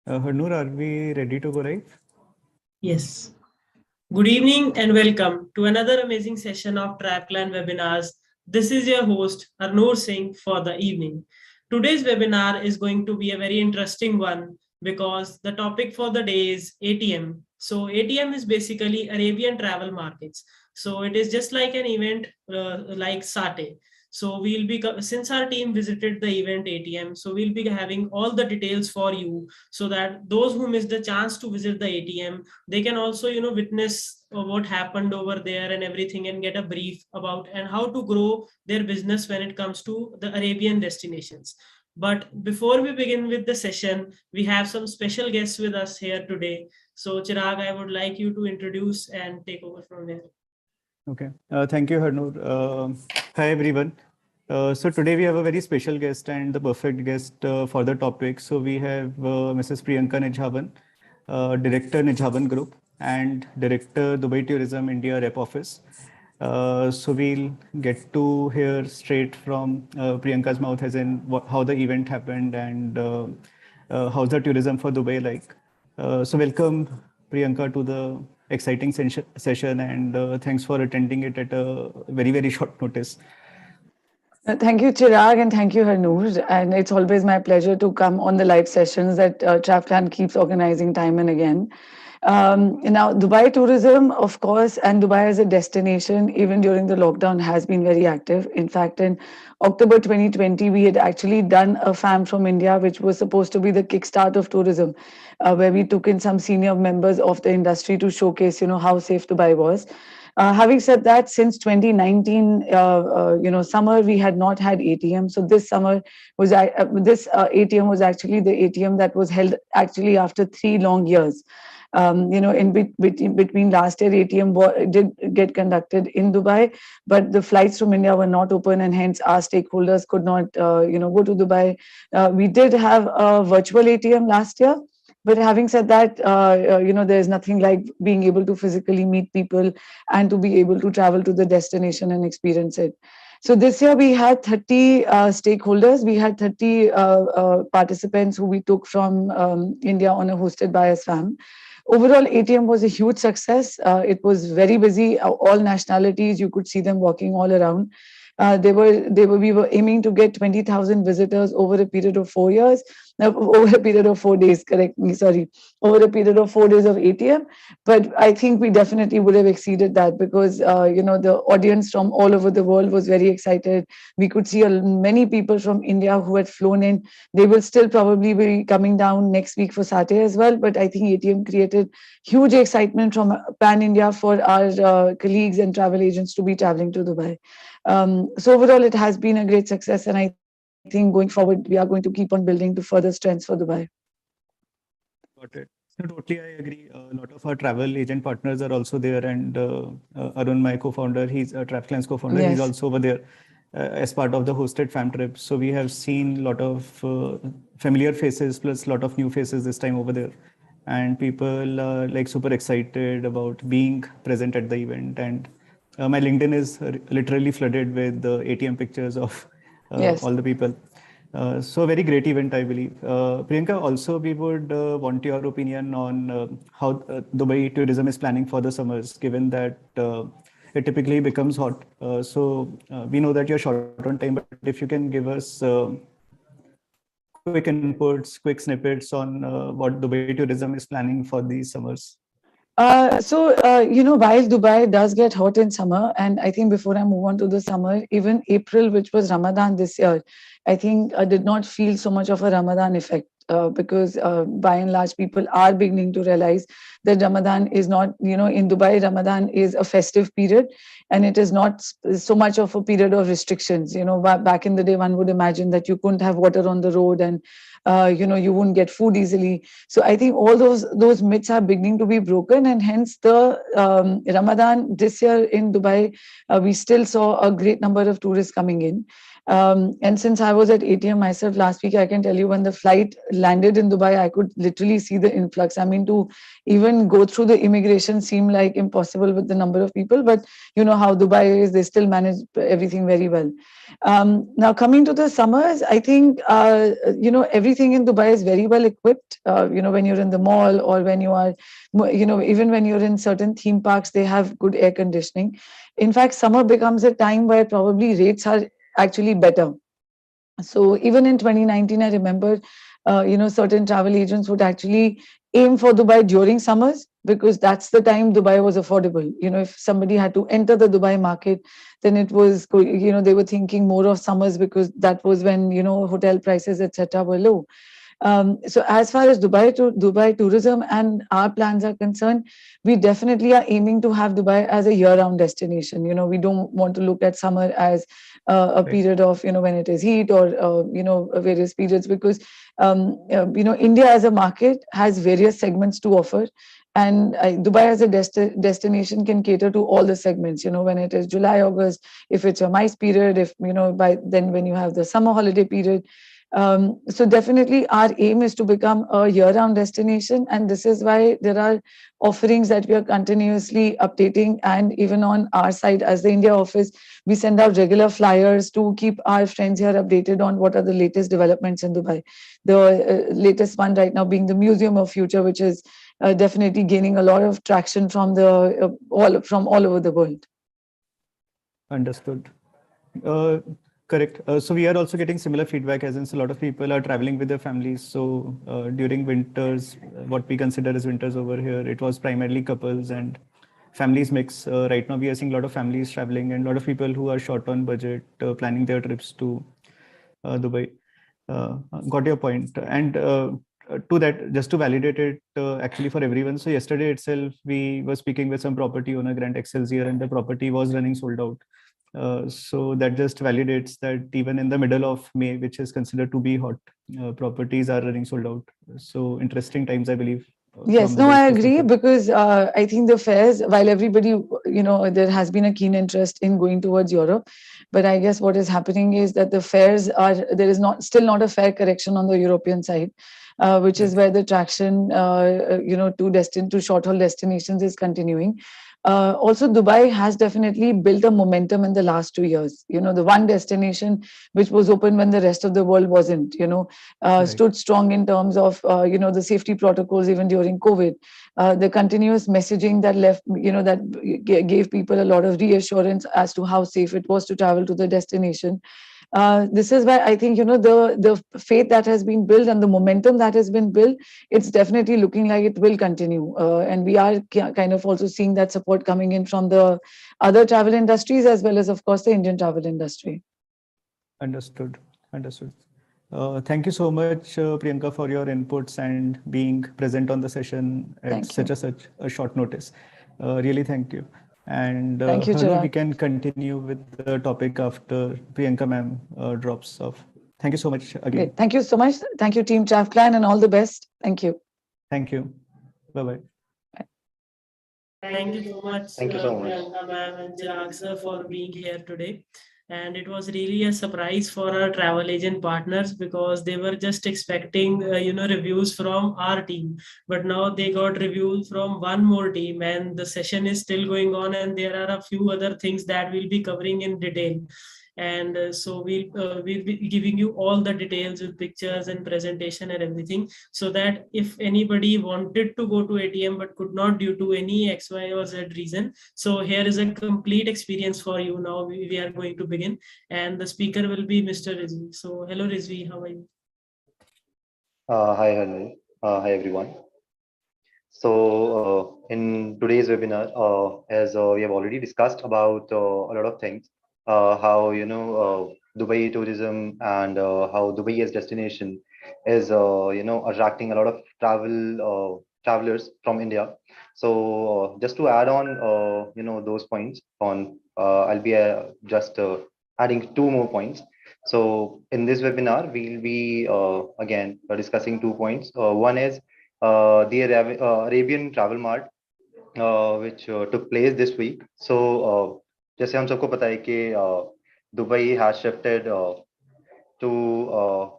Harnoor, are we ready to go live? Yes. Good evening and welcome to another amazing session of Traplan webinars. This is your host, Arnoor Singh, for the evening. Today's webinar is going to be a very interesting one because the topic for the day is ATM. So, ATM is basically Arabian travel markets. So, it is just like an event like SATE. So we'll be, since our team visited the event ATM, so we'll be having all the details for you so that those who missed the chance to visit the ATM, they can also witness what happened over there and everything, and get a brief about and how to grow their business when it comes to the Arabian destinations. But before we begin with the session, we have some special guests with us here today. So Chirag, I would like you to introduce and take over from there. Okay. Thank you, Harnoor. Hi, everyone. So today we have a very special guest and the perfect guest for the topic. So we have Mrs. Priyanka Nijhavan, Director Nijhavan Group and Director Dubai Tourism India Rep Office. So we'll get to hear straight from Priyanka's mouth as in how the event happened and how's the tourism for Dubai like. So welcome Priyanka to the exciting session and thanks for attending it at a very, very short notice. Thank you, Chirag, and thank you, Harnoor. And it's always my pleasure to come on the live sessions that Traplan keeps organizing time and again. Now, Dubai tourism, of course, and Dubai as a destination, even during the lockdown, has been very active. In fact, in October 2020, we had actually done a FAM from India, which was supposed to be the kickstart of tourism, where we took in some senior members of the industry to showcase, how safe Dubai was. Having said that, since 2019, summer we had not had ATM. So this summer was this ATM was actually the ATM that was held actually after 3 long years. Between last year, ATM did get conducted in Dubai, but the flights from India were not open, and hence our stakeholders could not, go to Dubai. We did have a virtual ATM last year. But having said that, there's nothing like being able to physically meet people and to be able to travel to the destination and experience it. So this year we had 30 stakeholders. We had 30 participants who we took from India on a hosted by us FAM. Overall, ATM was a huge success. It was very busy. All nationalities, you could see them walking all around. We were aiming to get 20,000 visitors over a period of 4 years, over a period of 4 days, correct me, sorry, over a period of 4 days of ATM. But I think we definitely would have exceeded that because, the audience from all over the world was very excited. We could see many people from India who had flown in. They will still probably be coming down next week for Saturday as well. But I think ATM created huge excitement from Pan India for our colleagues and travel agents to be traveling to Dubai. So overall, it has been a great success, and I think going forward, we are going to keep on building to further strengths for Dubai. Got it. So totally, I agree. A lot of our travel agent partners are also there, and Arun, my co-founder, he's a TravelClan's co-founder. He's Yes. also over there as part of the hosted fam trip. So we have seen a lot of familiar faces plus a lot of new faces this time over there, and people like super excited about being present at the event. And my LinkedIn is literally flooded with the ATM pictures of Yes. all the people. So a very great event, I believe. Priyanka, also we would want your opinion on how Dubai tourism is planning for the summers, given that it typically becomes hot. We know that you're short on time, but if you can give us quick inputs, quick snippets on what Dubai tourism is planning for these summers. While Dubai does get hot in summer, and I think before I move on to the summer, even April, which was Ramadan this year, I think did not feel so much of a Ramadan effect because by and large, people are beginning to realize that Ramadan is not, in Dubai, Ramadan is a festive period and it is not so much of a period of restrictions. Back in the day, one would imagine that you couldn't have water on the road and you wouldn't get food easily. So I think all those myths are beginning to be broken, and hence the Ramadan this year in Dubai, we still saw a great number of tourists coming in. And since I was at ATM myself last week, I can tell you when the flight landed in Dubai, I could literally see the influx. I mean, to even go through the immigration seemed like impossible with the number of people, but you know how Dubai is, they still manage everything very well. Now, coming to the summers, I think, everything in Dubai is very well equipped. When you're in the mall or when you are, even when you're in certain theme parks, they have good air conditioning. In fact, summer becomes a time where probably rates are actually better. So even in 2019, I remember, certain travel agents would actually aim for Dubai during summers because that's the time Dubai was affordable. If somebody had to enter the Dubai market, then it was, they were thinking more of summers because that was when, hotel prices, etc., were low. So as far as Dubai tourism and our plans are concerned, we definitely are aiming to have Dubai as a year-round destination. We don't want to look at summer as a Right. period of when it is heat or various periods, because India as a market has various segments to offer. And Dubai as a destination can cater to all the segments. When it is July, August, if it's a MICE period, if by then when you have the summer holiday period, so definitely our aim is to become a year-round destination, and this is why there are offerings that we are continuously updating. And even on our side, as the India office, we send out regular flyers to keep our friends here updated on what are the latest developments in Dubai. The latest one right now being the Museum of Future, which is definitely gaining a lot of traction from all over the world. Understood. Uh, Correct. So we are also getting similar feedback, as in a lot of people are traveling with their families. So during winters, what we consider as winters over here, it was primarily couples and families mix. Right now, we are seeing a lot of families traveling and a lot of people who are short on budget planning their trips to Dubai. Got your point. And to that, just to validate it actually for everyone. So yesterday itself, we were speaking with some property owner, Grand Excelsior, and the property was running sold out. So that just validates that even in the middle of May, which is considered to be hot, properties are running sold out. So interesting times, I believe, Yes, from no, I Dubai's agree, perspective. because I think the fares, while everybody, there has been a keen interest in going towards Europe, but I guess what is happening is that the fares are, there is still not a fair correction on the European side, which is Right. where the traction, to short haul destinations is continuing. Also, Dubai has definitely built a momentum in the last 2 years. The one destination which was open when the rest of the world wasn't. Right. Stood strong in terms of the safety protocols even during COVID. The continuous messaging that left, that gave people a lot of reassurance as to how safe it was to travel to the destination. This is why I think the faith that has been built and the momentum that has been built, it's definitely looking like it will continue, and we are kind of also seeing that support coming in from the other travel industries as well as, of course, the Indian travel industry. Understood. Understood. Thank you so much, Priyanka, for your inputs and being present on the session at Thank you. such a short notice. Really, thank you. And Thank you, Harnoor, we Chirag. can continue with the topic after Priyanka ma'am drops off. Thank you so much again. Great. Thank you so much. Thank you, Team Travplan, and all the best. Thank you. Thank you. Bye-bye. Thank you so much, Thank you so much. Priyanka ma'am and Chirag sir, for being here today. And it was really a surprise for our travel agent partners because they were just expecting, reviews from our team. But now they got reviews from one more team, and the session is still going on. And there are a few other things that we'll be covering in detail. And so we'll be giving you all the details with pictures and presentation and everything, so that if anybody wanted to go to ATM but could not due to any X, Y, or Z reason, so here is a complete experience for you. Now we are going to begin, and the speaker will be Mr. Rizvi. So hello Rizvi, how are you? Hi, hello. Hi, everyone. So, in today's webinar, as we have already discussed about a lot of things, how Dubai tourism and how Dubai as destination is attracting a lot of travelers from India. So, just to add on those points on, I'll be just adding two more points. So, in this webinar, we'll be again discussing 2 points. One is the Arabian Travel Mart, which took place this week. So, जैसे हम सबको पता है कि Dubai has shifted to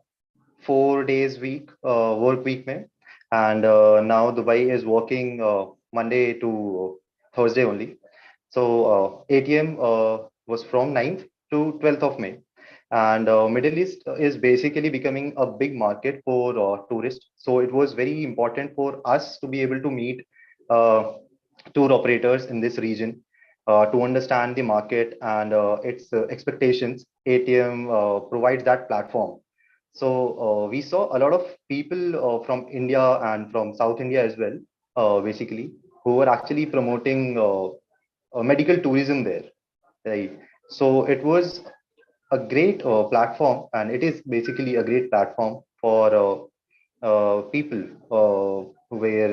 4 days week work week में, and now Dubai is working Monday to Thursday only. So ATM was from 9th to 12th of May. And Middle East is basically becoming a big market for tourists. So it was very important for us to be able to meet uh, tour operators in this region to understand the market and its expectations. ATM provides that platform. So we saw a lot of people from India and from South India as well, basically, who were actually promoting medical tourism there, right? So it was a great platform, and it is basically a great platform for people where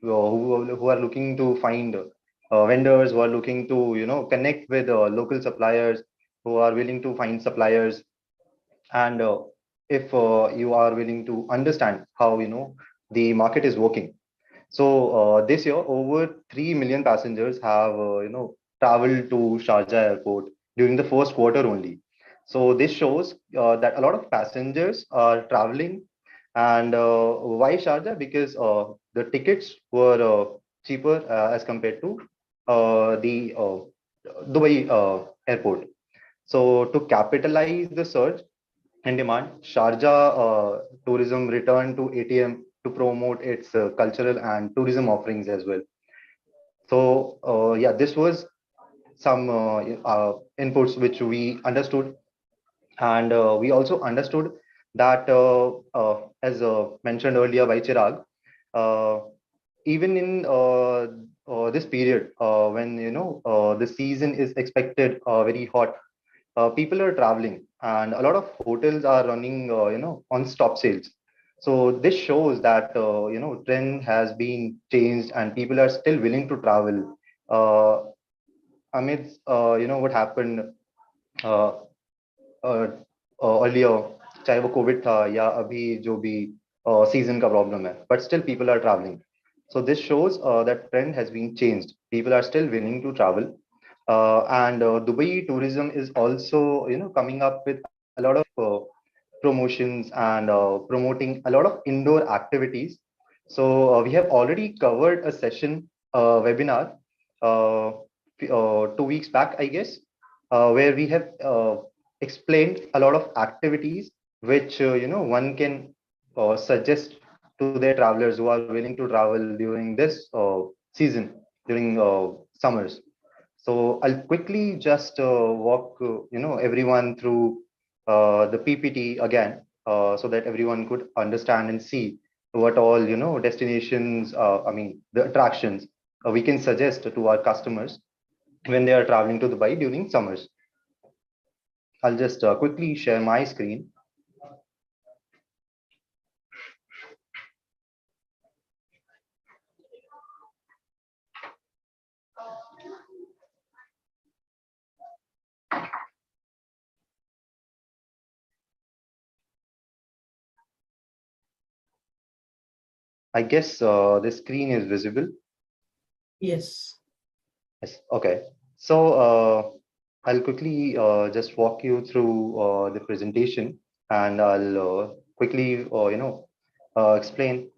who are looking to find vendors, who are looking to connect with local suppliers, who are willing to find suppliers, and if you are willing to understand how the market is working. So this year, over 3 million passengers have traveled to Sharjah airport during the first quarter only. So this shows that a lot of passengers are traveling. And why Sharjah? Because the tickets were cheaper as compared to the Dubai airport. So to capitalize the surge in demand, Sharjah tourism returned to ATM to promote its cultural and tourism offerings as well. So yeah, this was some inputs which we understood, and we also understood that as mentioned earlier by Chirag, uh, even in this period when the season is expected very hot, people are traveling and a lot of hotels are running on stop sales. So this shows that trend has been changed and people are still willing to travel uh, amidst what happened uh, uh, earlier, चाहे वो Covid था या अभी जो भी season का problem है, but still people are traveling. So this shows that trend has been changed. People are still willing to travel. And Dubai tourism is also coming up with a lot of promotions and promoting a lot of indoor activities. So we have already covered a session webinar uh, 2 weeks back, I guess, where we have explained a lot of activities which one can suggest to their travelers who are willing to travel during this season, during summers. So I'll quickly just walk everyone through the PPT again, so that everyone could understand and see what all destinations, I mean the attractions we can suggest to our customers when they are traveling to Dubai during summers. I'll just quickly share my screen. I guess the screen is visible. Yes. Yes. Okay. So I'll quickly just walk you through the presentation, and I'll quickly explain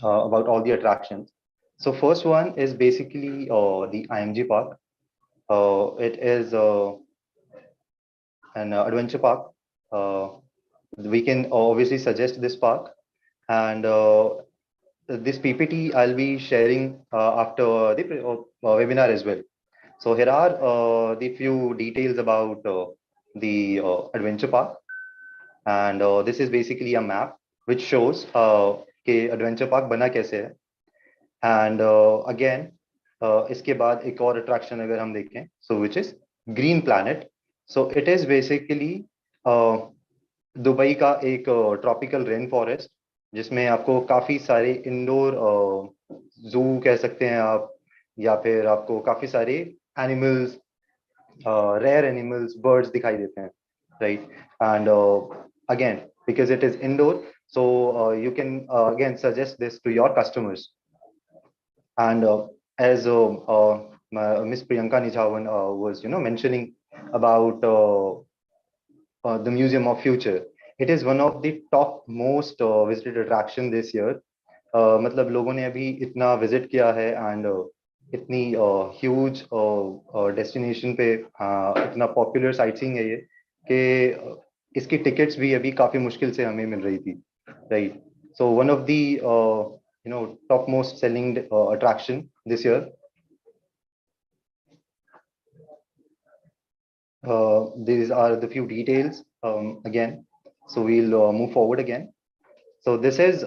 about all the attractions. So first one is basically the IMG Park. It is an adventure park. Uh, we can obviously suggest this park, and this PPT I'll be sharing after the webinar as well. So here are the few details about the adventure park, and this is basically a map which shows कि adventure park बना कैसे है. And again, इसके बाद एक और attraction अगर हम देखें, so which is Green Planet. So it is basically Dubai का एक ट्रॉपिकल रेन फॉरेस्ट, जिसमें आपको काफी सारे इंडोर जू कह सकते हैं आप, या फिर आपको काफी सारे एनिमल्स, रेयर एनिमल्स, बर्ड्स दिखाई देते हैं, right. And again, because it is indoor, so you can again suggest this to your customers. And as Miss Priyanka Nijavan was mentioning about the Museum of Future, it is one of the top most visited attraction this year. मतलब लोगों ने अभी इतना visit किया है, and इतनी huge destination पे इतना पॉपुलर साइटसीइंग है ये कि इसकी टिकट्स भी अभी काफी मुश्किल से हमें मिल रही थी, right? So one of the top most selling attraction this year. These are the few details again. So we'll move forward again. So this is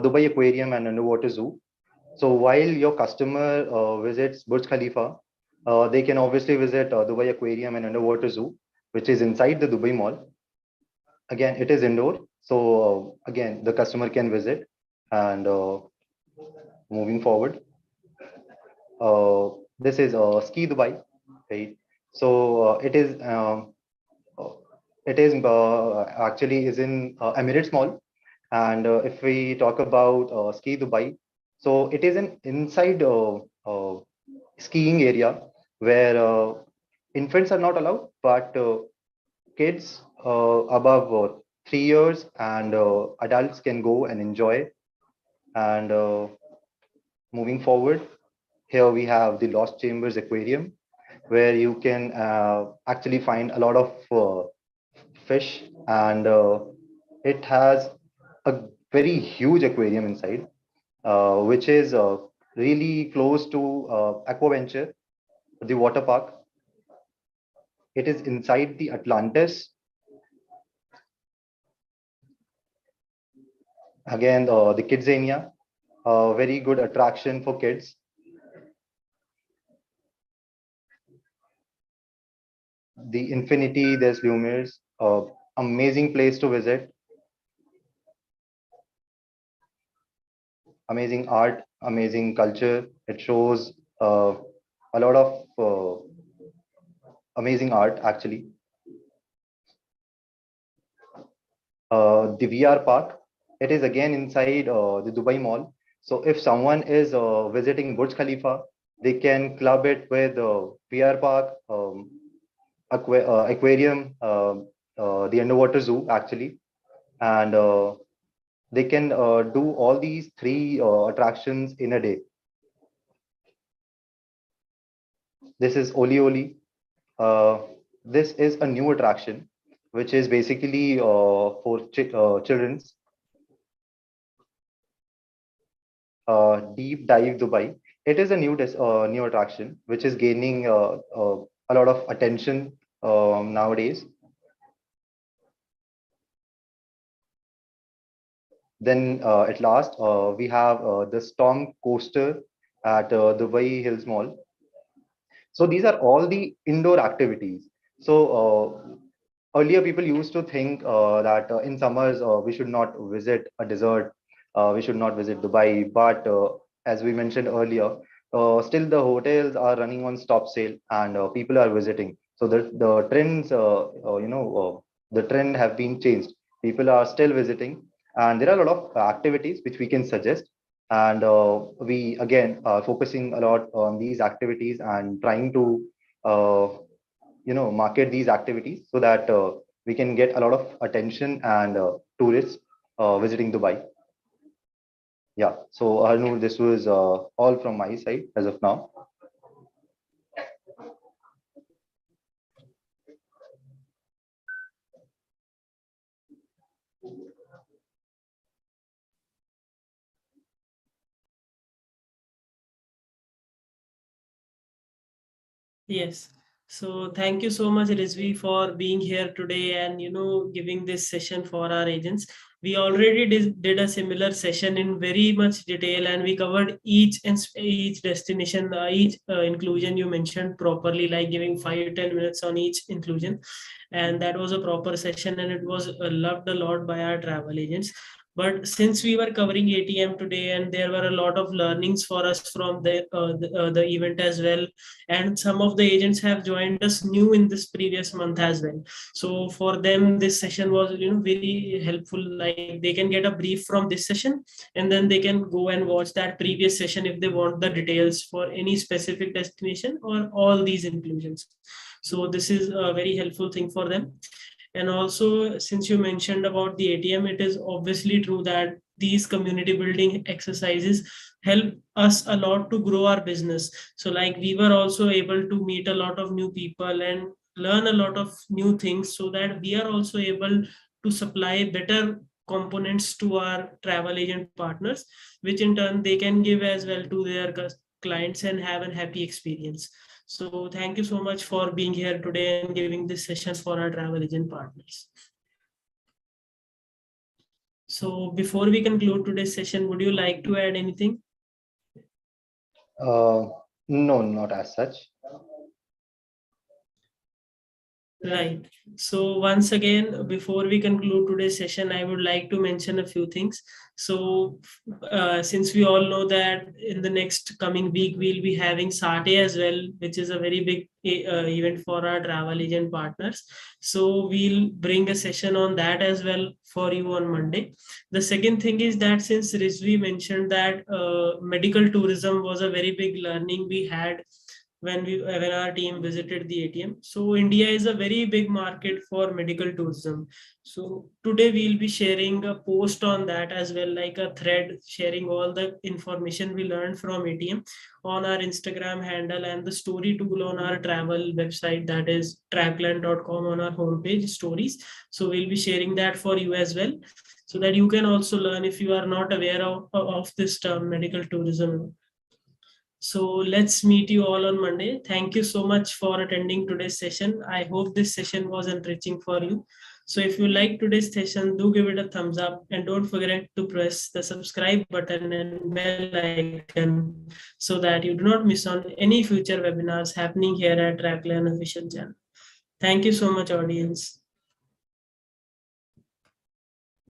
Dubai Aquarium and Underwater Zoo. So while your customer visits Burj Khalifa, they can obviously visit Dubai Aquarium and Underwater Zoo, which is inside the Dubai Mall. Again, it is indoor. So again, the customer can visit. And moving forward, this is Ski Dubai, right? So it is actually is in Emirates Mall. And if we talk about Ski Dubai, so it is an inside skiing area where infants are not allowed, but kids above 3 years and adults can go and enjoy. And moving forward, here we have the Lost Chambers Aquarium, where you can actually find a lot of fish, and it has a very huge aquarium inside, which is really close to Aquaventure, the water park. It is inside the Atlantis. Again, the Kidzania, very good attraction for kids. The Infinity, there's Lumers, amazing place to visit. Amazing art, amazing culture. It shows a lot of amazing art actually. The VR park, it is again inside the Dubai Mall. So if someone is visiting Burj Khalifa, they can club it with VR park, aquarium, the underwater zoo actually, and they can do all these three attractions in a day. This is Oli Oli. This is a new attraction, which is basically for children's. Deep Dive Dubai. It is a new attraction which is gaining a lot of attention nowadays. Then at last, we have the Storm Coaster at Dubai Hills Mall. So these are all the indoor activities. So earlier people used to think that in summers we should not visit a desert, we should not visit Dubai. But as we mentioned earlier, still the hotels are running on stop sale and people are visiting. So the trends, the trend have been changed. People are still visiting, and there are a lot of activities which we can suggest. And we again are focusing a lot on these activities and trying to market these activities so that we can get a lot of attention and tourists visiting Dubai. Yeah, so Arnoor, this was all from my side as of now. Yes. So thank you so much, Rizvi, for being here today and giving this session for our agents. We already did a similar session in very much detail, and we covered each destination, each inclusion you mentioned properly, like giving 5-10 minutes on each inclusion, and that was a proper session, and it was loved a lot by our travel agents. But since we were covering ATM today, and there were a lot of learnings for us from the event as well, and some of the agents have joined us new in this previous month as well. So for them, this session was very helpful. Like they can get a brief from this session, and then they can go and watch that previous session if they want the details for any specific destination or all these inclusions. So this is a very helpful thing for them. And also, since you mentioned about the ATM, it is obviously true that these community building exercises help us a lot to grow our business. So like we were also able to meet a lot of new people and learn a lot of new things, so that we are also able to supply better components to our travel agent partners, which in turn they can give as well to their clients and have a happy experience. So thank you so much for being here today and giving this session for our travel agent partners. So before we conclude today's session, would you like to add anything? No, not as such. Right. So once again, before we conclude today's session, I would like to mention a few things. So since we all know that in the next coming week, we'll be having SATE as well, which is a very big event for our travel agent partners. So we'll bring a session on that as well for you on Monday. The second thing is that since Rizvi mentioned that medical tourism was a very big learning we had when our team visited the ATM. So India is a very big market for medical tourism. So today we'll be sharing a post on that as well, like a thread sharing all the information we learned from ATM on our Instagram handle and the story tool on our travel website, that is trapland.com, on our homepage stories. So we'll be sharing that for you as well, so that you can also learn if you are not aware of this term medical tourism. So let's meet you all on Monday. Thank you so much for attending today's session. I hope this session was enriching for you. So if you like today's session, do give it a thumbs up and don't forget to press the subscribe button and bell icon so that you do not miss on any future webinars happening here at Trackline official channel. Thank you so much, audience.